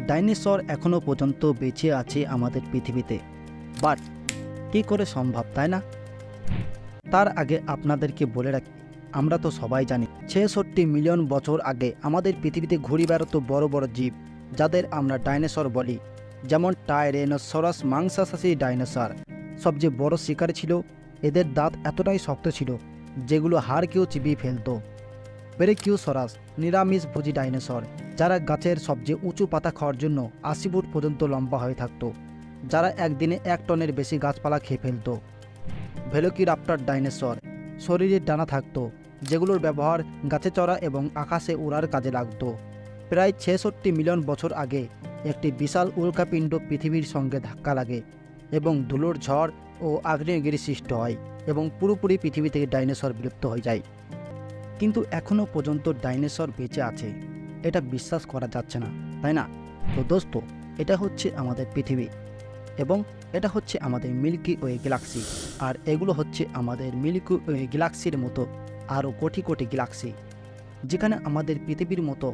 Dinosaur এখনও পর্যন্ত বেঁচে আছে আমাদের পৃথিবীতে, বাট কী করে সম্ভব, তাই না? তার আগে আপনাদেরকে বলে রাখি, আমরা তো সবাই জানি ৬৬ মিলিয়ন বছর আগে আমাদের পৃথিবীতে ঘুরে বেড়াতো বড় বড় জীব, যাদের আমরা ডাইনোসর বলি, যেমন টাইরেনোসরাস মাংসাশী ডাইনোসর সবচেয়ে বড় শিকার ছিল। এদের দাঁত এতটাই শক্ত ছিল যেগুলো হাড়কেও চিবিয়ে ফেলত। ব্রেকিওসরাস নিরামিষভোজী ডাইনোসর, যারা গাছের সবচেয়ে উঁচু পাতা খাওয়ার জন্য ৮০ ফুট পর্যন্ত লম্বা হয়ে থাকত, যারা একদিনে ১ টনের বেশি গাছপালা খেয়ে ফেলত। ভেলোকিরাপ্টর ডাইনোসর, শরীরে ডানা থাকত যেগুলোর ব্যবহার গাছে চড়া এবং আকাশে উড়ার কাজে লাগত। প্রায় ৬৬ মিলিয়ন বছর আগে একটি বিশাল উল্কাপিণ্ড পৃথিবীর সঙ্গে ধাক্কা লাগে এবং ধুলোর ঝড় ও আগ্নেয়গিরি সৃষ্টি হয় এবং পুরোপুরি পৃথিবী থেকে ডাইনোসর বিলুপ্ত হয়ে যায়। কিন্তু এখনও পর্যন্ত ডাইনোসর বেঁচে আছে, এটা বিশ্বাস করা যাচ্ছে না, তাই না? তো দোস্ত, এটা হচ্ছে আমাদের পৃথিবী এবং এটা হচ্ছে আমাদের মিল্কি ওয়ে গ্যালাক্সি, আর এগুলো হচ্ছে আমাদের মিল্কি ওয়ে গ্যালাক্সির মতো আরও কোটি কোটি গ্যালাক্সি, যেখানে আমাদের পৃথিবীর মতো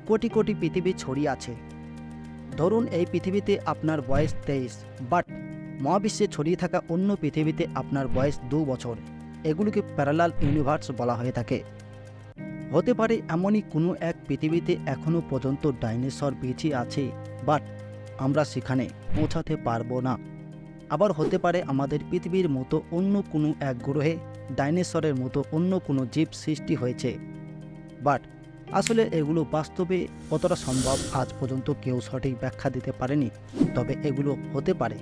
কোটি কোটি পৃথিবী ছড়িয়ে আছে। ধরুন এই পৃথিবীতে আপনার বয়স 23, বাট মহাবিশ্বে ছড়িয়ে থাকা অন্য পৃথিবীতে আপনার বয়স 2 বছর। এগুলোকে প্যারালাল ইউনিভার্স বলা হয়ে থাকে। হতে পারে এমনই কোনো এক পৃথিবীতে এখনও পর্যন্ত ডাইনোসর বেঁচে আছে, বাট আমরা সেখানে পৌঁছাতে পারবো না। আবার হতে পারে আমাদের পৃথিবীর মতো অন্য কোনো এক গ্রহে ডাইনোসরের মতো অন্য কোনো জীব সৃষ্টি হয়েছে, বাট আসলে এগুলো বাস্তবে কতটা সম্ভব আজ পর্যন্ত কেউ সঠিক ব্যাখ্যা দিতে পারেনি। তবে এগুলো হতে পারে।